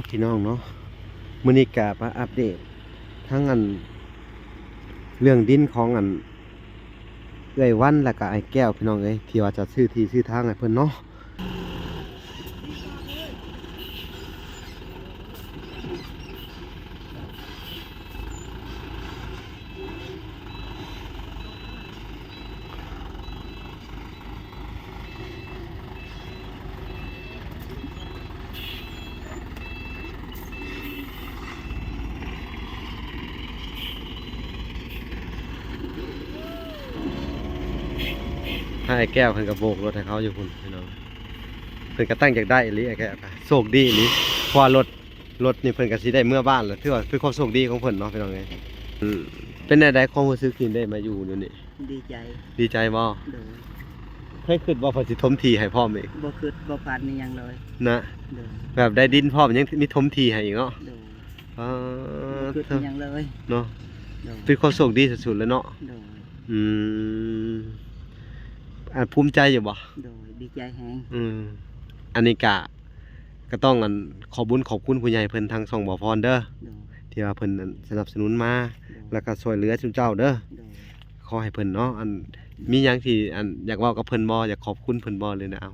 พี่น้องเนาะมื้อนี้ก็มาอัปเดตทั้งเรื่องดินของเอื้อยวันแล้วก็ไอ้แก้วพี่น้องเอ้ยที่ว่าจะซื้อที่ซื้อทางให้เพิ่นเนาะให้ไอ้แก้วเพิ่นก็โบกรถให้เขาอยู่พุ่นพี่น้องเพิ่นก็ตั้งใจได้อีหลีไอ้แก้วก็โชคดีอีหลีเพราะว่ารถนี่เพิ่นก็สิได้เมื่อบ้านแล้วถือว่าเป็นความโชคดีของเพิ่นเนาะพี่น้องเอ้ยเป็นไดความรู้สึกที่ได้มาอยู่นี่ดีใจดีใจบ่โดยเคยคิดว่าเพิ่นสิถมที่ให้พร้อมอีกบ่คิดบ่ฝันนี่หยังเลยนะโดยแบบได้ดินพร้อมยังมีถมที่ให้อีกเนาะโดยอ๋อบ่คิดหยังเลยเนาะโดยเป็นความโชคดีสุดๆเลยเนาะโดยอืมภูมิใจอยู่บ่ โดยดีใจแฮงอันนี้ก็ต้องขอบุญขอบคุณผู้ใหญ่เพิ่นทางช่องบ่อพรเด้อโดยที่ว่าเพิ่นสนับสนุนมาแล้วก็ช่วยเหลือชุมเจ้าเด้อโดยขอให้เพิ่นเนาะมีหยังที่อยากเว้ากับเพิ่นบ่อยากขอบคุณเพิ่นบ่เลยนะเอา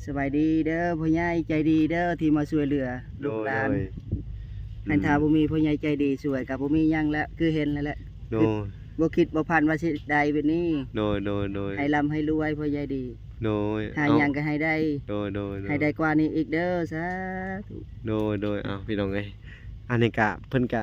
สบายดีเด้อพ่อใหญ่ใจดีเด้อที่มาช่วยเหลือลูกหลานอันถ้าบ่มีพ่อใหญ่ใจดีช่วยก็บ่มีหยังแล้วคือเห็นแล้วแหละโดยบ่คิดบ่ฝันว่าสิได้แบบนี้โดยให้ร่ำให้รวยพ่อใหญ่ดีโดยหาหยังก็ให้ได้โดยให้ได้กว่านี้อีกเด้อสาธุโดยพี่น้องเอ้ยอันนี้ก็เพิ่นก็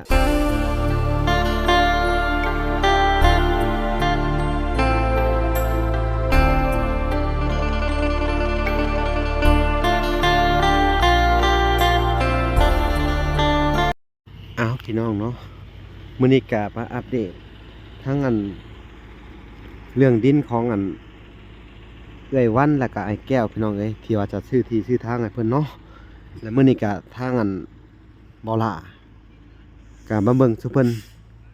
พี่น้องเนาะมื้อนี้ก็มาอัปเดตทั้งเรื่องดินของเอื้อยวันแล้วก็ไอ้แก้วพี่น้องเอ้ยที่ว่าจะซื้อที่ซื้อทางให้เพิ่นเนาะแล้วมื้อนี้ก็ทางบ่ล่าก็มาเบิ่งซุเพิ่น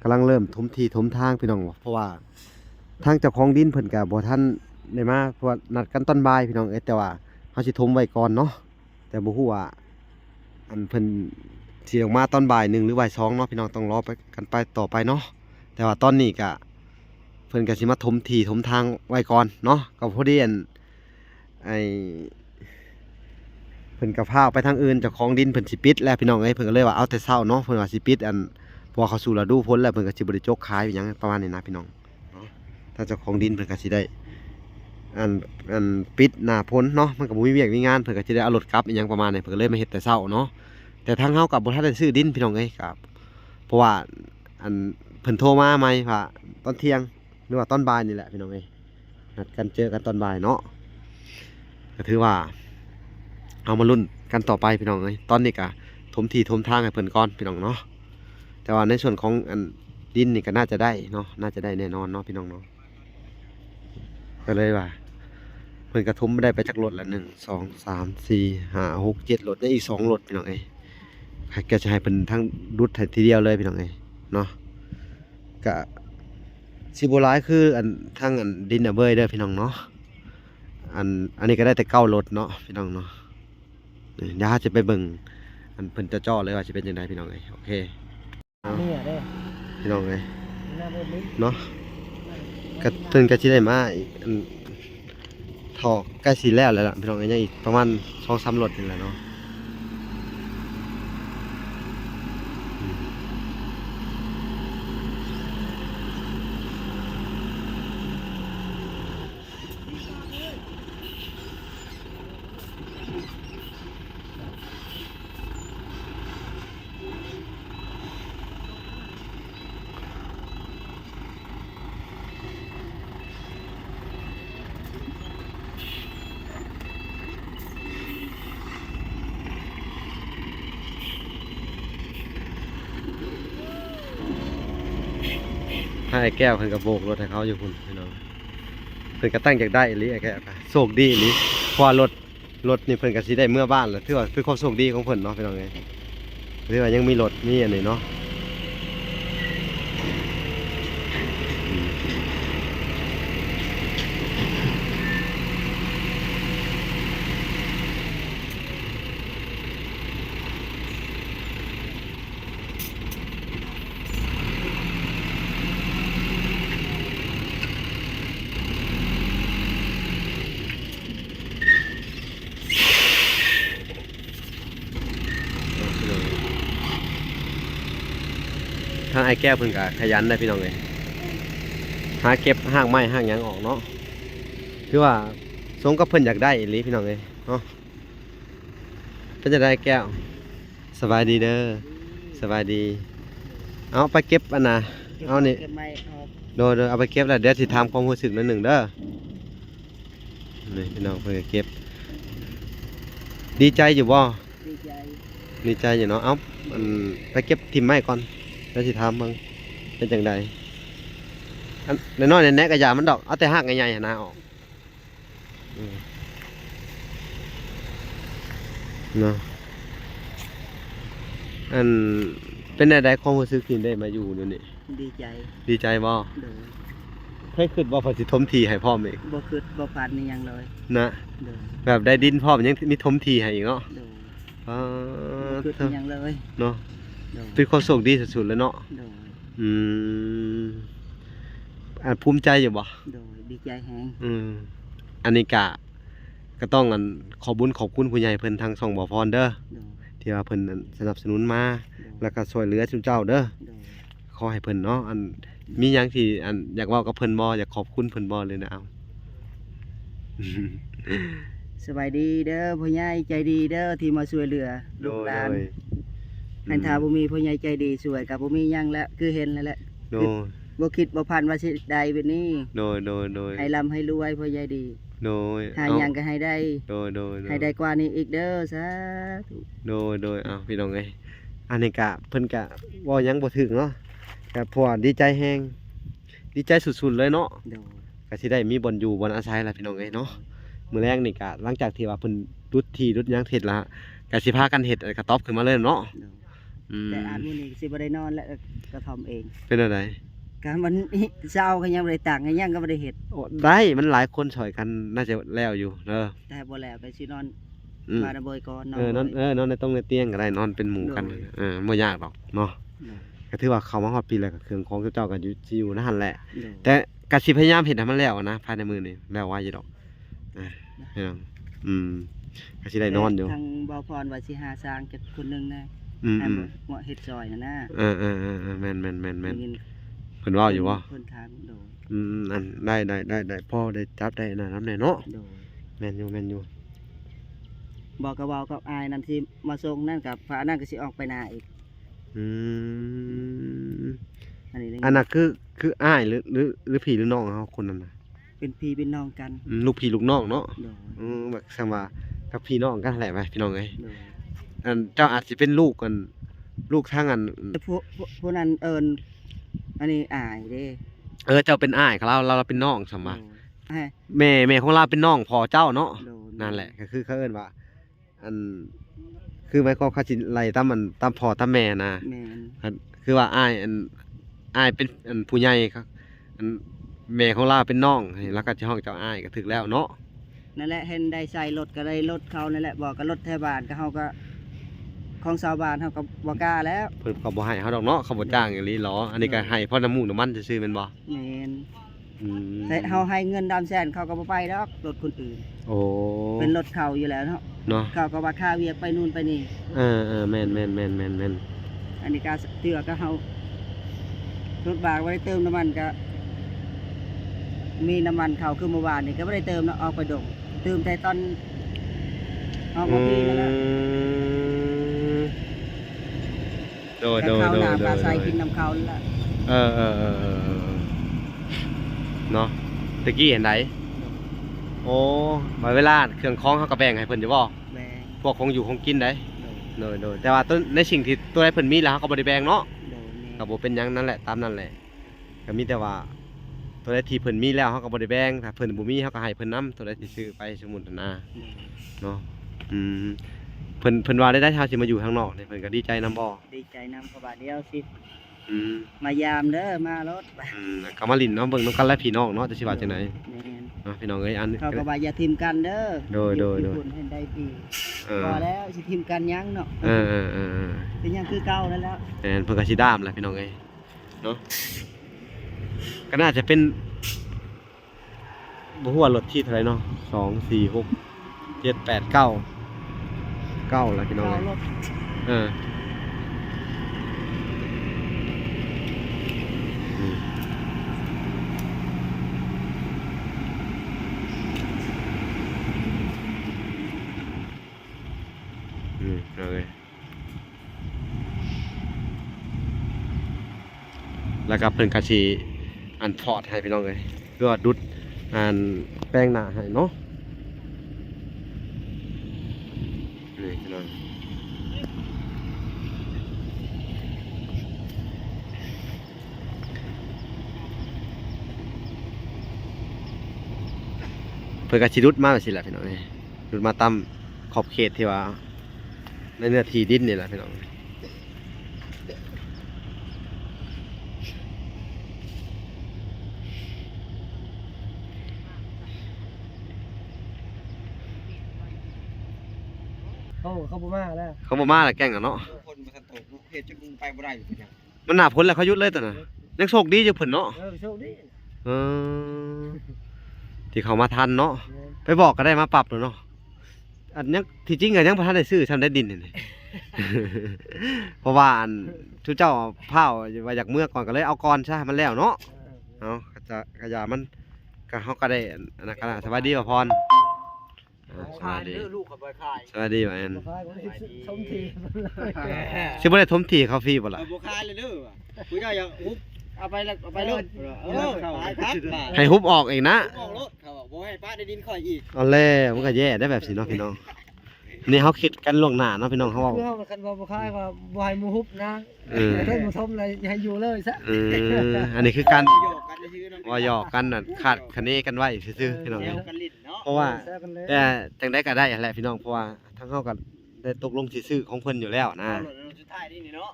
กำลังเริ่มถมที่ถมทางพี่น้องเพราะว่าทางเจ้าของดินเพิ่นก็บ่ทันได้มาเพราะว่านัดกันตอนบ่ายพี่น้องเอ้ยแต่ว่าเฮาสิถมไว้ก่อนเนาะแต่บ่ฮู้ว่าเพิ่นสิออกมาตอนบ่าย1หรือบ่าย2เนาะพี่น้องต้องรอไปกันไปต่อไปเนาะแต่ว่าตอนนี้ก็เพิ่นก็สิมาถมที่ถมทางไว้ก่อนเนาะก็พอดีไอ้เพิ่นก็พาไปทางอื่นเจ้าของดินเพิ่นสิปิดแล้วพี่น้องเอ้ยเพิ่นก็เลยว่าเอาแต่เช้าเนาะเพิ่นว่าสิปิดพอเขาสู่ฤดูฝนแล้วเพิ่นก็สิบ่ได้จกขายหยังประมาณนี้นะพี่น้องเนาะถ้าเจ้าของดินเพิ่นก็สิได้ปิดหน้าฝนเนาะมันก็บ่มีเวียกมีงานเพิ่นก็สิได้เอารถกลับอีหยังประมาณนี้เพิ่นก็เลยมาเฮ็ดแต่เช้าเนาะแต่ทางเฮาก็บ่ทันได้ซื้อดินพี่น้องเอ้ยครับเพราะว่าเพิ่นโทรมาใหม่ว่าตอนเที่ยงหรือว่าตอนบ่ายนี่แหละพี่น้องเอ้ยนัดกันเจอกันตอนบ่ายเนาะก็ถือว่าเอามาลุ้นกันต่อไปพี่น้องเอ้ยตอนนี้ก็ถมที่ถมทางให้เพิ่นก่อนพี่น้องเนาะแต่ว่าในส่วนของดินนี่ก็น่าจะได้เนาะน่าจะได้แน่นอนเนาะพี่น้องเนาะก็เลยว่าเพิ่นกระทมได้ไปจากรถละ1 2 3 4 5 6 7รถได้อีก2รถพี่น้องเอ้ยก็จะให้เพิ่นทั้งรุดให้ทีเดียวเลยพี่น้องเอ้ยเนาะก็สิบ่หลายคือทางดินเบยเด้อพี่น้องเนาะอันนี้ก็ได้แต่9รถเนาะพี่น้องเนาะเดี๋ยวจะไปเบิ่งเพิ่นจะจ่อเลยว่าสิเป็นจังไดพี่น้องเอ้ยโอเคนี่อ่ะเด้พี่น้องเอ้ยเนาะก็เพิ่นก็สิได้มาอีกท่อใกล้สิแล้วล่ะพี่น้องเอ้ยยังอีกประมาณ 2-3 รถนี่แหละเนาะให้ไอ้แก้วเพิ่นก็โบกรถให้เขาอยู่พุ่นพี่น้องเพิ่นก็ตั้งใจได้อีหลีไอ้แก้วก็โชคดีอีหลีเพราะว่ารถนี่เพิ่นก็สิได้เมื่อบ้านแล้วถือว่าเป็นความโชคดีของเพิ่นเนาะพี่น้องเอ้ยถือว่ายังมีรถมีอันนี้เนาะ ไอ้แก้วเพิ่นก็ขยันได้พี่น้องเอ้ยหาเก็บหากไม้หากหยังออกเนาะคือว่าสมกับเพิ่นอยากได้อีหลีพี่น้องเอ้ยเนาะเพิ่นจะได้แก้วสบายดีเด้อสบายดีเอาไปเก็บอันน่ะเอานี่ เก็บไม้ออก โดยเอาไปเก็บแล้วเดี๋ยวสิถามความรู้สึกนิดหนึ่งเด้อนี่พี่น้องเพิ่นก็เก็บดีใจอยู่บ่ ดีใจ ดีใจอยู่เนาะเอ้ามันไปเก็บทิมไม้ก่อนแล้วสิถามเบิ่งเป็นจังไดอันน้อยๆแน่ๆก็อย่ามันดอกเอาแต่หากใหญ่ๆหั่นนะออกเนาะอันเป็นอะไรความรู้สึกที่ได้มาอยู่นี่ ดีใจ ดีใจบ่ โดย เคยคิดว่าเพิ่นสิทมทีให้พร้อมอีก บ่คิดบ่ฝันนี่หยังเลย นะ โดย แบบได้ดินพร้อมยังมีทมทีให้อีกเนาะ โดย อ๋อ บ่คิดนี่หยังเลย เนาะ โดย เป็นความโชคดีสุดๆเลยเนาะ โดย อืมภูมิใจอยู่บ่ โดยดีใจแฮง อันนี้ก็ต้องขอบุญขอบคุณผู้ใหญ่เพิ่นทางช่องบ่อพรเด้อ โดย ที่ว่าเพิ่นสนับสนุนมา โดย แล้วก็ช่วยเหลือชุมเจ้าเด้อ โดย ขอให้เพิ่นเนาะมีหยังที่อยากเว้ากับเพิ่นบ่อยากขอบคุณเพิ่นบ่เลยนะเอา สบายดีเด้อพ่อใหญ่ใจดีเด้อที่มาช่วยเหลือลูกหลานหันถ้าบ่มีพ่อใหญ่ใจดีช่วยก็บ่มีหยังแล้วคือเห็นแล้วแหละ โดย บ่คิดบ่พันว่าสิได้แบบนี้ โดย ให้ร่ำให้รวยพ่อใหญ่ดี โดย หาหยังก็ให้ได้ โดย ให้ได้กว่านี้อีกเด้อสาธุ โดยเอาพี่น้องเอ้ยอันนี้ก็เพิ่นก็เว้าหยังบ่ถึงเนาะก็เพราะว่าดีใจแฮงดีใจสุดๆเลยเนาะ โดย ก็สิได้มีบ่อนอยู่บ่อนอาศัยล่ะพี่น้องเอ้ยเนาะมื้อแรกนี่ก็หลังจากที่ว่าเพิ่นรุดที่รุดหยังเสร็จแล้วก็สิพากันเฮ็ดกระต๊อบขึ้นมาเลยเนาะ โดย อืม แต่อาจมื้อนี้สิบ่ได้นอนแล้วก็ทำเอง เป็นอะไร การมันเช้าก็ยังบ่ได้ตักก็ยังก็บ่ได้เฮ็ด โอ้ได้มันหลายคนช่วยกันน่าจะแล้วอยู่เด้อ แต่บ่แล้วก็สินอน อืม มาระเบยก่อนนอน นอนนอนในตรงในเตียงก็ได้นอนเป็นหมู่กันบ่ยากหรอกเนาะ โดย ก็ถือว่าเข้ามาฮอดปีแล้วก็เครื่องของเจ้าก็อยู่สิอยู่นั่นแหละ โดย แต่ก็สิพยายามเฮ็ดให้มันแล้วนะภายในมื้อนี้แล้วไว้อยู่ดอกพี่น้องก็สิได้นอนอยู่ ทางบ่าวพรว่าสิหาสร้างจักคนหนึงนะ อืม ให้เหมาะเฮ็ดซอยน่ะนะ แม่น ได้ยิน เพิ่นเว้าอยู่บ่ เพิ่นถามโดย อันได้พ่อได้จับได้นั่นนำแน่เนาะ โดย แม่นอยู่ บอกกับเว้ากับอายนั่นสิมาส่งนั่นกับพระนั่นก็สิออกไปนาอีก อืม อันนี้เลย อันน่ะคืออ้ายหรือพี่หรือน้องเฮาคนนั้นน่ะ เป็นพี่เป็นน้องกัน ลูกพี่ลูกน้องเนาะ โดย แบบซั่นว่ากับพี่น้องกันแหละไปพี่น้องเอ้ย โดย เจ้าอาจสิเป็นลูกลูกทาง แต่ผู้นั้นเอิ้นอันนี้อายเด้ เจ้าเป็นอ้ายของเราเป็นน้องซั่นว่า โดยให้ แม่ของเราเป็นน้องพ่อเจ้าเนาะ โดย นั่นแหละก็คือเขาเอิ้นว่าคือหมายความเขาสิไล่ตามพ่อตามแม่นะ แม่น คือว่าอ้ายเป็นผู้ใหญ่ครับแม่ของเราเป็นน้องแล้วก็สิฮ้องเจ้าอ้ายก็ถึกแล้วเนาะ นั่นแหละเห็นได้ใส่รถก็ได้รถเขานั่นแหละบอกกับรถแถวบ้านก็เฮาก็ของชาวบ้านเฮาก็บ่กล้าแล้ว เพิ่นก็บ่ให้เฮาดอกเนาะเขาบ่จ้างอย่างนี้หรออันนี้ก็ให้เพราะน้ำมูกน้ำมันซื่อๆแม่นบ่ แม่น อืม แต่เฮาให้เงินดำแสนเขาก็บ่ไปดอกรถคนอื่น โอ้ เป็นรถเขาอยู่แล้วเนาะ เนาะ เขาก็ว่าค่าเวียกไปนู่นไปนี่ แม่น อันนี้ก็เตือก็เฮารถบากไว้เติมน้ำมันก็มีน้ำมันเขาคือเมื่อวานนี่ก็บ่ได้เติมเนาะออกไปดงเติมแต่ตอนออกมาพี่นั่นแหละ โดย แต่เขาหน้าปลาใสกินน้ำเขานั่นแหละ เนาะตะกี้เห็นไหนโอ้มาเวลาเครื่องของเขาก็แบ่งให้เพิ่นอยู่บ่ แบง พวกของอยู่ของกินได้ โดย โดยแต่ว่าต้นในสิ่งที่ตัวใดเพิ่นมีแล้วเขาก็บ่ได้แบ่งเนาะ โดยแม่ ก็บ่เป็นหยังนั่นแหละตามนั่นแหละก็มีแต่ว่าตัวใดที่เพิ่นมีแล้วเขาก็บ่ได้แบ่งถ้าเพิ่นบ่มีเขาก็ให้เพิ่นนํตัวใดที่ซื้อไปสมมุตินะ โดย เนาะเพิ่นว่าได้เฮาสิมาอยู่ข้างนอกนี่เพิ่นก็ดีใจนํบ่ ดีใจนำเขาบาทเดียวสิ อืม มายามเด้อมารถไป ก็มาลิ้นเนาะเบิ่งนำกันและพี่น้องเนาะจะสิว่าจังได๋ แม่น เนาะพี่น้องเอ้ยอัน เขาก็ว่าอย่าทิมกันเด้อ โดย ญี่ปุ่นเห็นได้ปี เออ พอแล้วสิทิมกันยังเนาะ เออ เป็นยังคือเก่านั่นแล้ว เพิ่นก็สิดามแหละพี่น้องเอ้ยเนาะก็น่าจะเป็นบ่ฮู้ว่ารถที่เท่าไหร่เนาะ2 4 6 7 8 9 9แล้วพี่น้อง เก่า เอ้ย รถ เออ เลยแล้วก็เพิ่นก็สิอันพอร์ตให้พี่น้องเลยเพื่อดุดอันแป้งหน้าให้เนาะนี่พี่น้องเพิ่นก็สิดุดมาแบบสิแหละพี่น้องนี่ดุดมาตามขอบเขตที่ว่าในเนื้อที่ดินนี่แหละพี่น้องเขาบ่มาแล้ว เขาบ่มาแล้วแกล้งกันเนาะ คนมาทันตกเฮ็ดจนมึงไปบ่ได้อยู่จัง มันหน้าพ้นแล้วเขาหยุดเลยตัวน่ะยังโชคดีอยู่เพิ่นเนาะ โชคดี เออที่เขามาทันเนาะไปบอกก็ได้มาปรับเลยเนาะอันนี้ที่จริงก็ยังบ่ทันได้ซื้อทำได้ดินนี่ เพราะว่าอันทุเจ้าเผาว่าอยากเมื่อก่อนก็เลยเอาก่อนซะให้มันแล้วเนาะเอากระยามันก็เฮาก็ได้อันนั้นก็สวัสดีว่าพรสวัสดี ลูกเขาบ่ขาย สวัสดีว่าอัน สมที สิบ่ได้ทมที่เขาฟรีบ่ล่ะ บ่ขายเลยเด้อผู้ใหญ่ยังฮุบเอาไปแล้วเอาไปรถขายครับ ให้ฮุบออกเองนะ ออกรถเขาบอกบ่ให้ป้าได้ดินข่อยอีก เอาแล้วมันก็แย่ได้แบบสิเนาะพี่น้องนี่เฮาคิดกันล่วงหน้าเนาะพี่น้องเขาเว้า คือเฮาคันบ่ขายว่าบ่ให้มูฮุบนะ เออ ถ้าบ่ทมเลยให้อยู่เลยซะ อันนี้คือการ หยอกกันซื่อๆ ว่าหยอกกันน่ะขาดคะเนกันไว้ซื่อๆพี่น้อง แซวกันลิ้นเนาะ เพราะว่า แซวกันเลย แต่จังได้ก็ได้แหละพี่น้องเพราะว่าทั้งเฮากันได้ตกลงสิซื้อของเพิ่นอยู่แล้วนะ เอารถสุดท้ายนี่เนาะ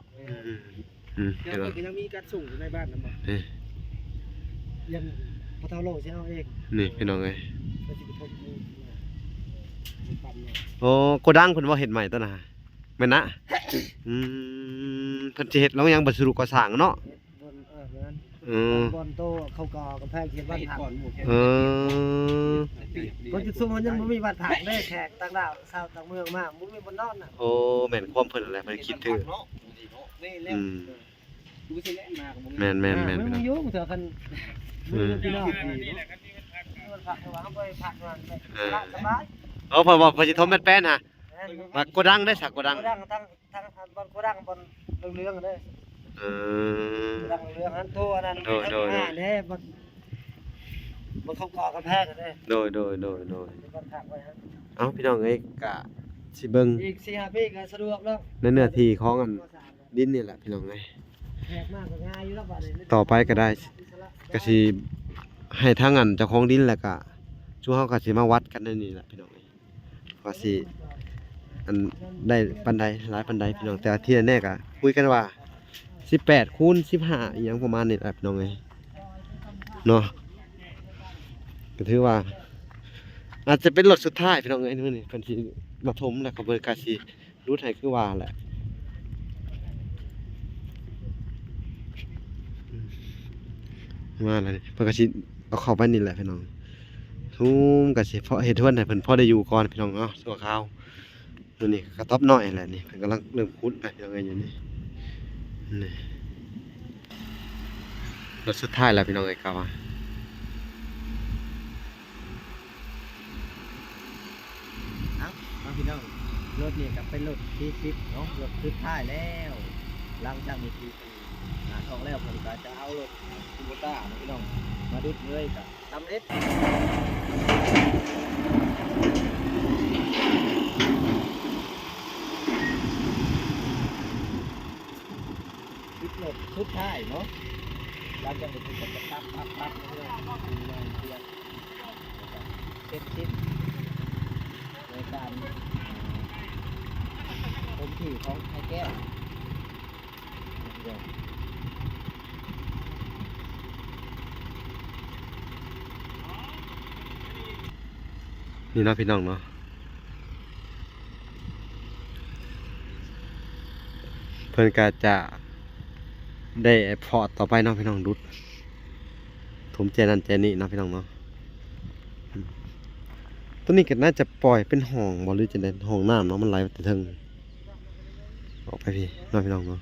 พี่น้อง ยังมีการส่งอยู่ในบ้านนำบ่ นี่ ยังพอเท่าโลสิเอาเอง นี่พี่น้องเอ้ย ก็สิไปทบมือปั่นเนี่ย โอ้โกดังเพิ่นว่าเฮ็ดใหม่ตัวน่ะแม่นนะเพิ่นสิเฮ็ดแล้วยังบ่สรุปก่อสร้างเนาะ บนนั้น อืม บนโตเข้ากอกำแพงเขียนบ้านผัก เออ คนจุดซุ่มมันยังบ่มีบ้านผักได้แขกต่างดาวชาวต่างเมืองมาบ่มีบ่นอนน่ะ โอ้แม่นความเพิ่นอะไรเพิ่นคิดถึง นี่แล้วดูสิแล้วมาก็บ่มี แม่นแม่นแม่น มั พี่ น น้อง อยู่เถอะคันมันพี่น้องมันผักว่าเขาไปผักมันสบาย เพิ่นบอกเพิ่นสิทมแป้นๆฮะว่าโกดังได้สักโกดัง ทั้งบนโกดังบนเรื่องๆเด้ เออ โกดังเรื่องนั้นโตอันนั้นเด้บนเข้ากอกำแพงเด้ โดย บ้านผักไว้ฮะ เอ้าพี่น้องเอ้ยกะสิเบิ่ง อีก4-5ปีก็สะดวกแล้ว ในเนื้อที่ของอันดินนี่แหละพี่น้องเอ้ย แขกมากก็ง่ายอยู่แล้วบัดนี้ ต่อไปก็ได้ก็สิให้ทางอันเจ้าของดินแล้วก็ชูเฮาก็สิมาวัดกันในนี่แหละพี่น้องเอ้ยว่าสิอันได้ปานใดหลายปานใดพี่น้องแต่ที่แน่ๆก็คุยกันว่า18คูณ15อีหยังประมาณนี้แหละพี่น้องเอ้ยเนาะก็ถือว่า อาจจะเป็นรถสุดท้ายพี่น้องเอ้ยมื้อนี้เพิ่นสิมาถมแล้วก็เบิ่งก็สิรูดให้คือว่าแหละมาแล้วนี่เพิ่นก็สิเอาเข้าไปนี่แหละพี่น้องทุมก็สิพอเฮ็ดทวนให้เพิ่นพอได้อยู่ก่อนพี่น้องเนาะชั่วคราวมื้อนี้กระต๊อบน้อยแหละนี่เพิ่นกำลังเริ่มขุดแล้วพี่น้องเอ้ยอยู่นี่นี่รถสุดท้ายแล้วพี่น้องเอ้ยครับว่า พี่น้องรถนี่ก็เป็นรถที่10เนาะรถสุดท้ายแล้วหลังจากนี้ที่หาทองแล้วผมก็จะเอารถคูโบต้าพี่น้องมาดุดเลยกับทำเอสรถสุดท้ายเนาะหลังจากนี้ผมจะปั๊บเรื่อยๆดูแลเพียงเซ็ตในการผมที่ของไอ้แก้วนี่เนาะพี่น้องเนาะเพิ่นก็จะได้พอร์ตต่อไปเนาะพี่น้องดุดถมแจนั่นแจนี่เนาะพี่น้องเนาะตัวนี้ก็น่าจะปล่อยเป็นห้องบ่หรือจะเป็นห้องน้ำเนาะมันไหลไปถึงออกไปพี่เนาะพี่น้องเนาะ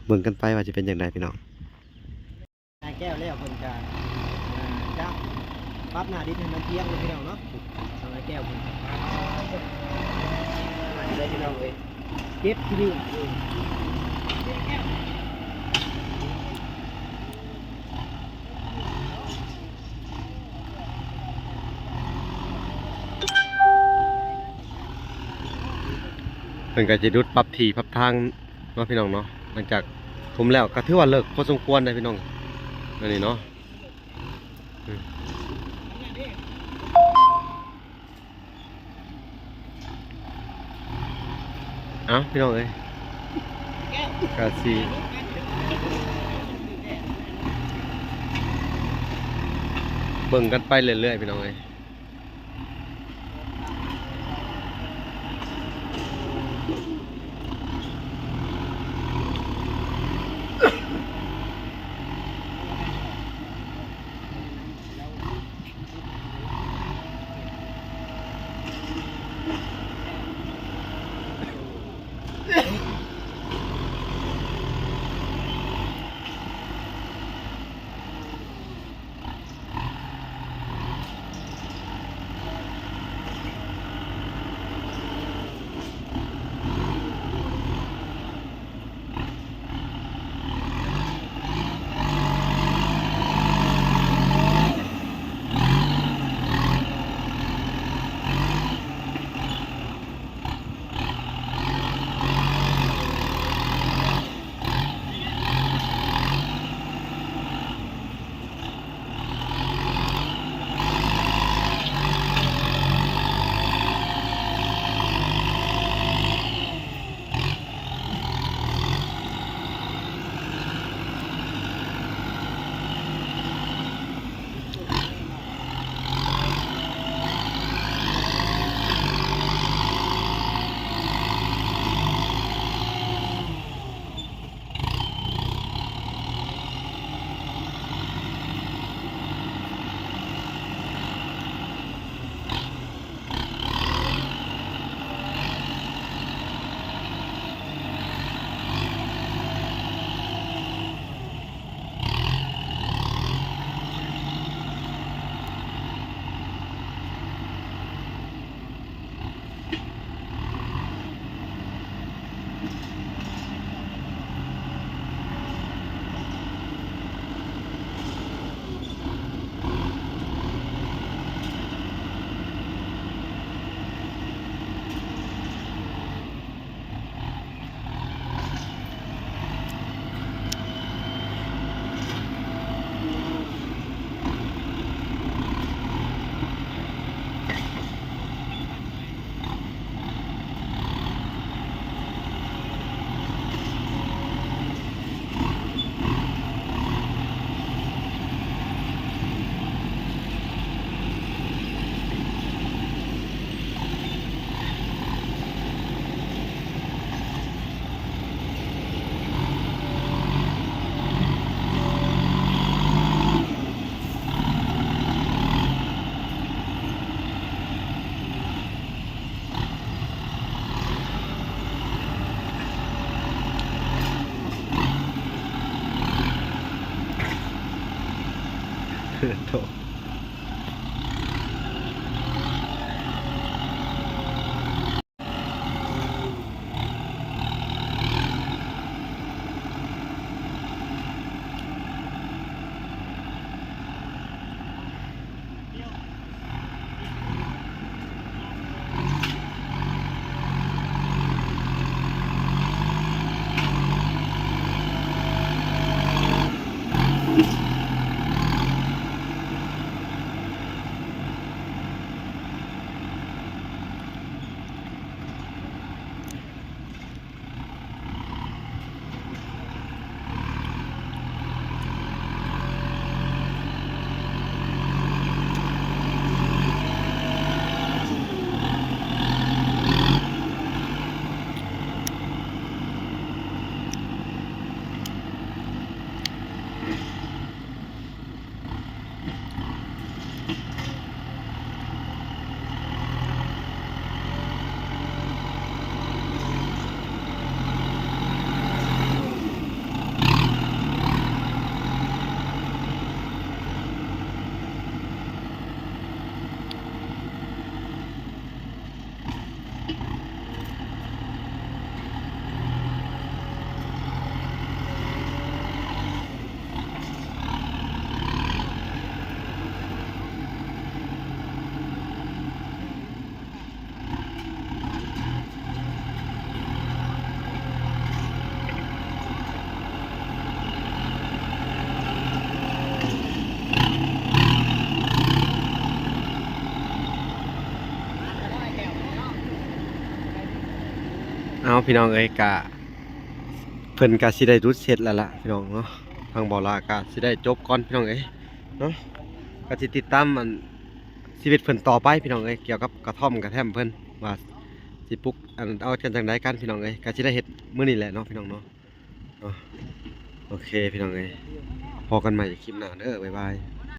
เบิ่งกันไปว่าจะเป็นอย่างไรพี่น้อง ไอ้แก้วแล้วคนการจับปั๊บหน้าดินให้มันเที่ยงเลยพี่น้องเนาะไอ้แก้วคนเ เลยพี่น้องเลยเจ็บที่นี่เพิ่นก็จะดุดปรับที่ปรับทางเนาะพี่น้องเนาะหลังจากคุมแล้วก็ถือว่าเลิกพอสมควรนะพี่น้องอันนี้เนาะเอ้าพี่น้องเอ้ยกะสิเบิ่งกันไปเรื่อยๆพี่น้องเอ้ยโถ เอาพี่น้องเอ้ยกะเพิ่นกะสิได้รุดเสร็จแล้วล่ะพี่น้องเนาะทางบ่อลากะสิได้จบก่อนพี่น้องเอ้ยเนาะก็สิติดตามมันชีวิตเพิ่นต่อไปพี่น้องเอ้ยเกี่ยวกับกระท่อมกระแท่มเพิ่นว่าสิปลูกอันเอากันจังไดกันพี่น้องเอ้ยก็สิได้เฮ็ดมื้อนี้แหละเนาะพี่น้องเนาะเนาะโอเคพี่น้องเอ้ยพอกันใหม่คลิปหน้าเด้อบ๊ายบาย